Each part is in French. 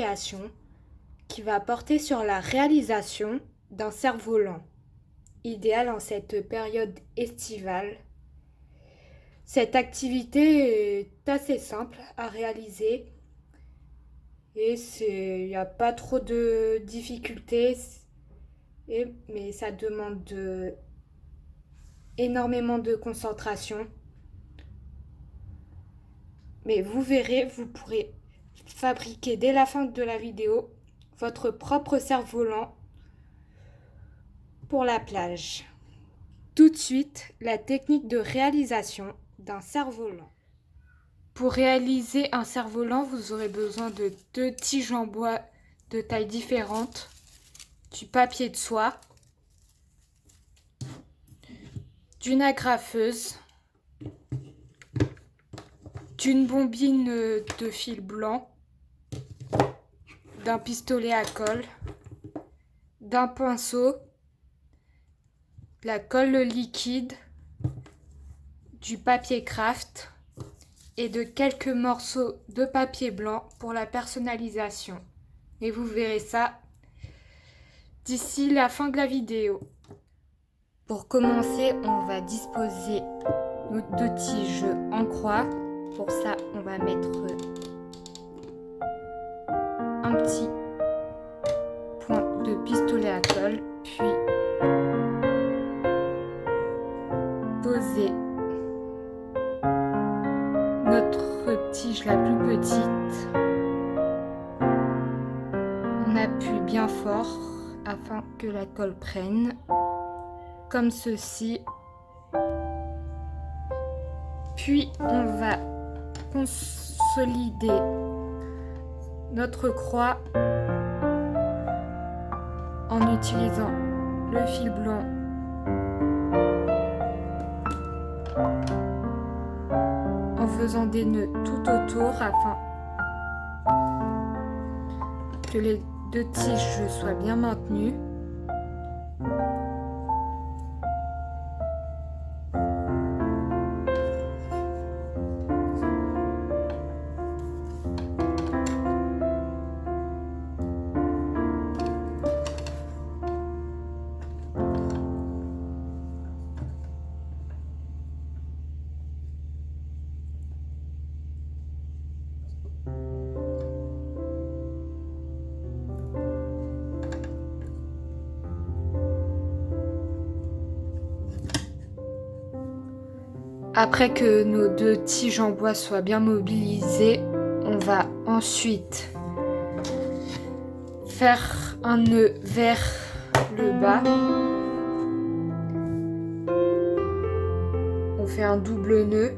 explication qui va porter sur la réalisation d'un cerf-volant, idéal en cette période estivale. Cette activité est assez simple à réaliser et il n'y a pas trop de difficultés, mais ça demande énormément de concentration. Mais vous verrez, vous pourrez fabriquer dès la fin de la vidéo votre propre cerf-volant pour la plage. Tout de suite, la technique de réalisation d'un cerf-volant. Pour réaliser un cerf-volant, vous aurez besoin de 2 tiges en bois de tailles différentes, du papier de soie, d'une agrafeuse, d'une bombine de fil blanc, d'un pistolet à colle, d'un pinceau, de la colle liquide, du papier craft et de quelques morceaux de papier blanc pour la personnalisation. Et vous verrez ça d'ici la fin de la vidéo. Pour commencer, on va disposer nos 2 tiges en croix. Pour ça, on va mettre un petit point de pistolet à colle, puis poser notre tige la plus petite. On appuie bien fort afin que la colle prenne, comme ceci. Puis on va consolider notre croix en utilisant le fil blanc en faisant des nœuds tout autour afin que les 2 tiges soient bien maintenues. Après que nos 2 tiges en bois soient bien mobilisées, on va ensuite faire un nœud vers le bas. On fait un double nœud.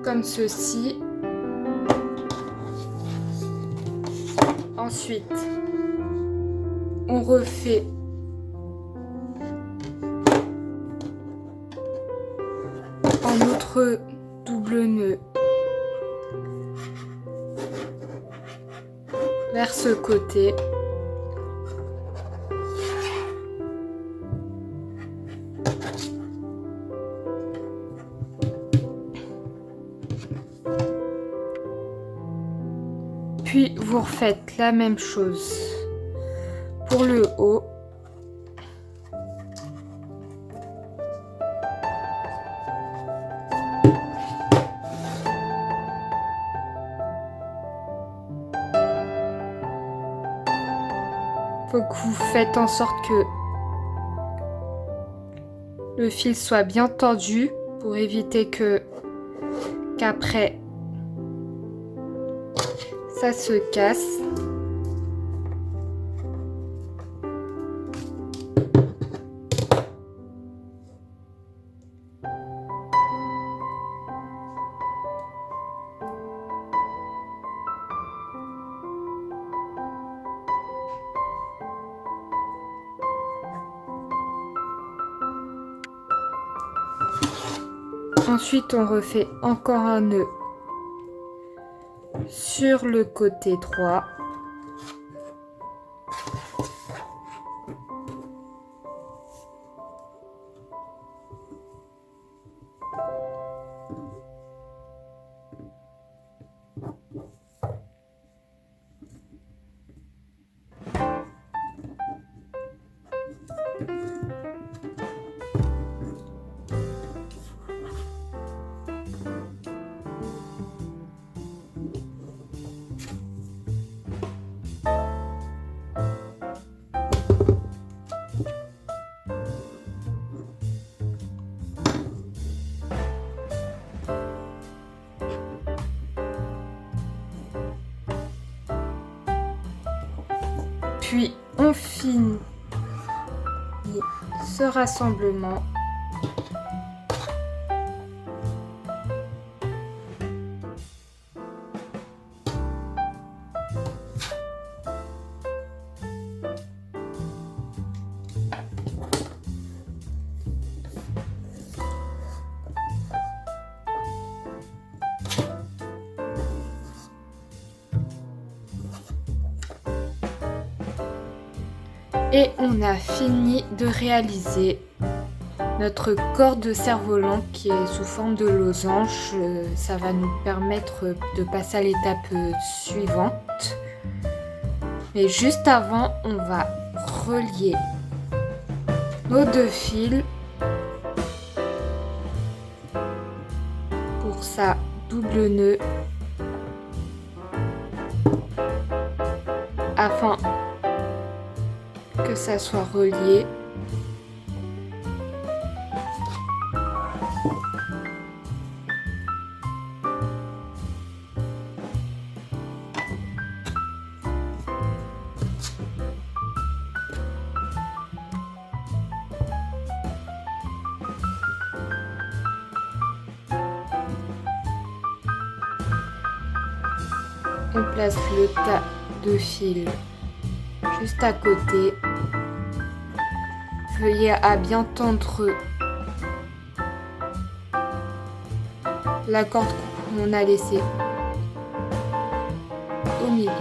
Comme ceci. Ensuite, on refait un autre double nœud vers ce côté. Puis vous refaites la même chose pour le haut. Faut que vous faites en sorte que le fil soit bien tendu pour éviter qu'après ça se casse. Ensuite, on refait encore un nœud sur le côté droit. Puis on finit ce rassemblement. Et on a fini de réaliser notre corps de cerf-volant qui est sous forme de losange. Ça va nous permettre de passer à l'étape suivante. Mais juste avant, on va relier nos deux fils. Pour ça, double nœud afin que ça soit relié. On place le tas de fils juste à côté. Veuillez à bien tendre la corde qu'on a laissée au milieu.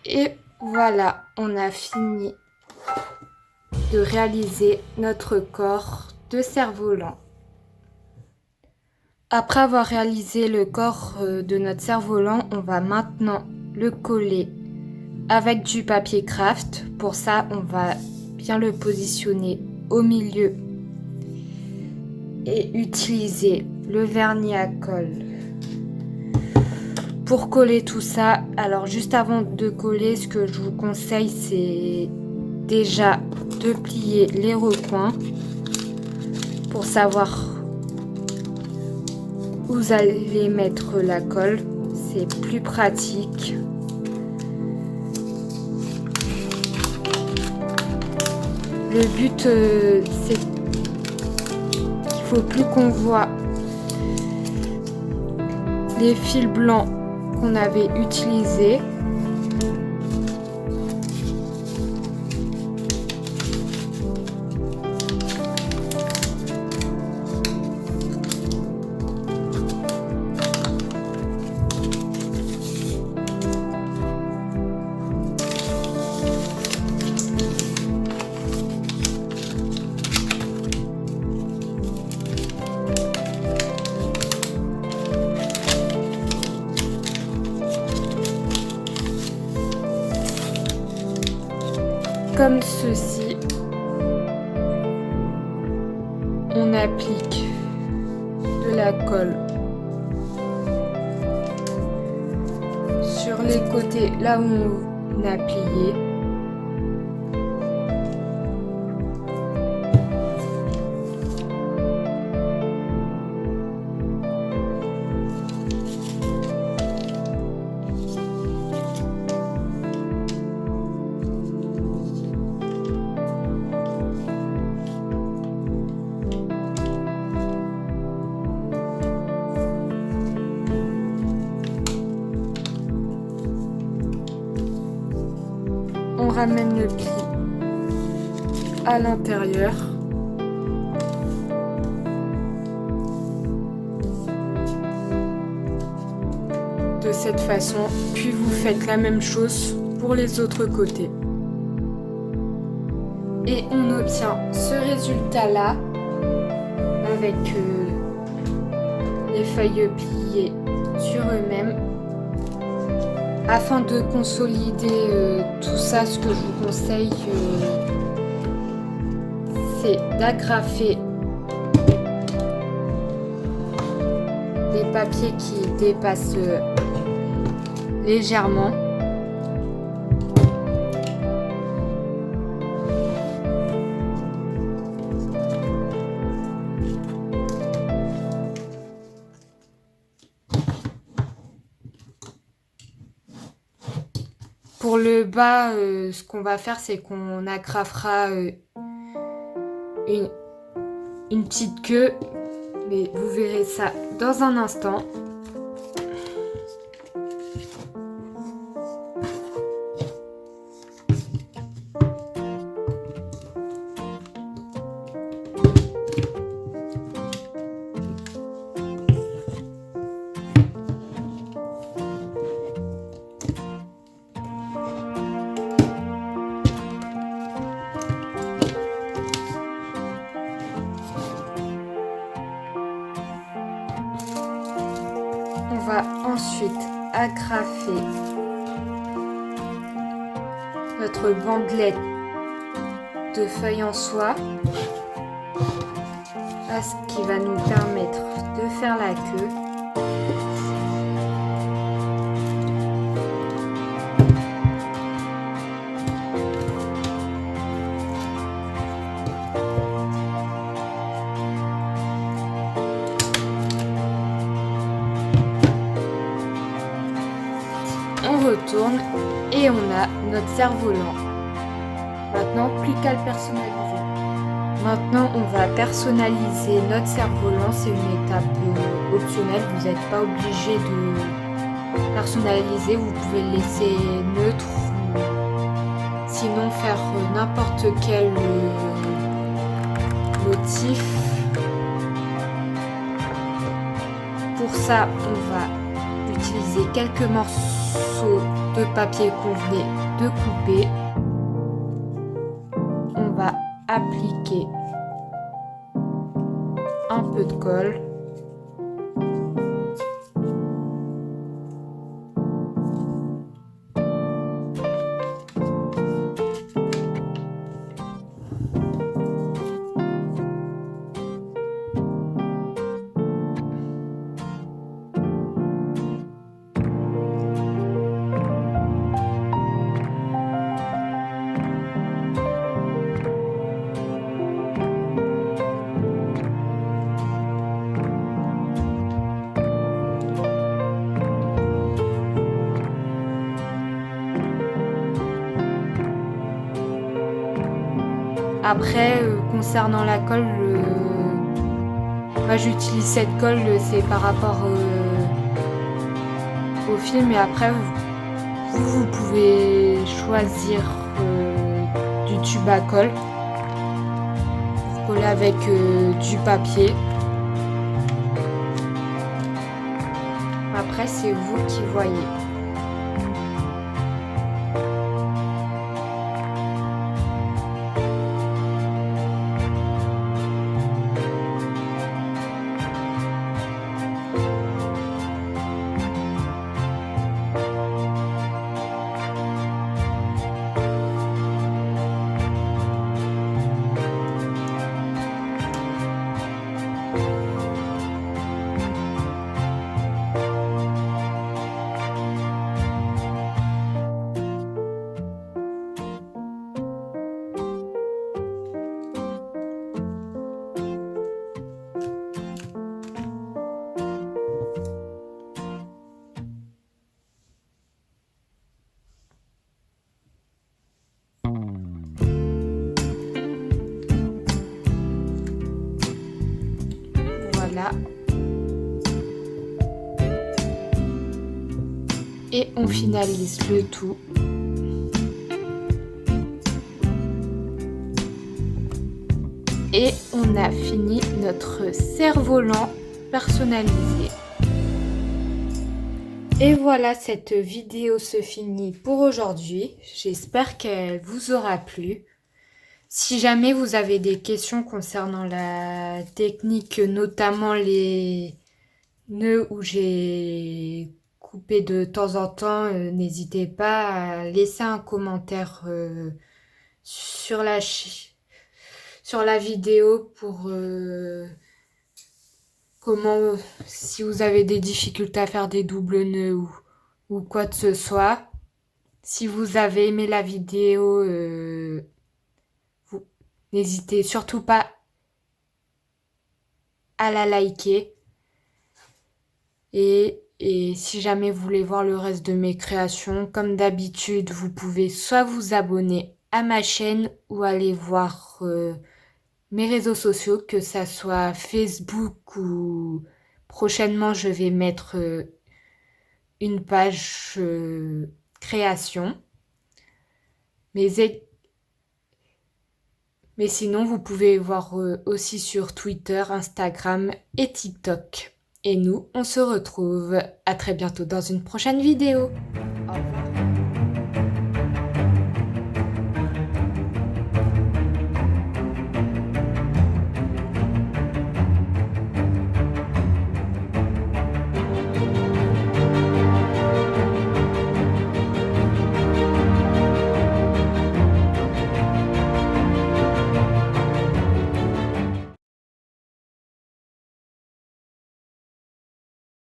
Et voilà, on a fini de réaliser notre corps de cerf-volant. Après avoir réalisé le corps de notre cerf-volant, on va maintenant le coller avec du papier craft. Pour ça, on va bien le positionner au milieu et utiliser le vernis à colle. Pour coller tout ça, alors juste avant de coller, ce que je vous conseille, c'est déjà de plier les recoins pour savoir où vous allez mettre la colle. C'est plus pratique. Le but, c'est qu'il faut plus qu'on voit les fils blancs qu'on avait utilisés. Comme ceci, on applique de la colle sur les côtés là où on a plié. ramène le pli à l'intérieur. De cette façon, puis vous faites la même chose pour les autres côtés. Et on obtient ce résultat-là avec les feuilles pliées sur eux-mêmes. Afin de consolider tout ça, ce que je vous conseille, c'est d'agrafer les papiers qui dépassent légèrement. Pour le bas, ce qu'on va faire, c'est qu'on agrafera une petite queue, mais vous verrez ça dans un instant. On va ensuite agrafer notre bandelette de feuilles en soie, à ce qui va nous permettre de faire la queue. On retourne et on a notre cerf-volant. Maintenant, plus qu'à le personnaliser. Maintenant, on va personnaliser notre cerf-volant. C'est une étape optionnelle. Vous n'êtes pas obligé de personnaliser. Vous pouvez le laisser neutre. Sinon, faire n'importe quel motif. Pour ça, on va utiliser quelques morceaux de papier qu'on venait de couper. On va appliquer un peu de colle. Après, concernant la colle, moi j'utilise cette colle, c'est par rapport au film. Et après, vous pouvez choisir du tube à colle pour coller avec du papier. Après, c'est vous qui voyez. Voilà. Et on finalise le tout Et on a fini notre cerf-volant personnalisé. Et voilà, cette vidéo se finit pour aujourd'hui. J'espère qu'elle vous aura plu. Si jamais vous avez des questions concernant la technique, notamment les nœuds où j'ai coupé de temps en temps, n'hésitez pas à laisser un commentaire sur la vidéo pour comment, si vous avez des difficultés à faire des doubles nœuds ou quoi que ce soit. Si vous avez aimé la vidéo, n'hésitez surtout pas à la liker. Et si jamais vous voulez voir le reste de mes créations, comme d'habitude, vous pouvez soit vous abonner à ma chaîne ou aller voir mes réseaux sociaux, que ça soit Facebook ou prochainement je vais mettre une page création. Mais sinon, vous pouvez voir aussi sur Twitter, Instagram et TikTok. Et nous, on se retrouve à très bientôt dans une prochaine vidéo.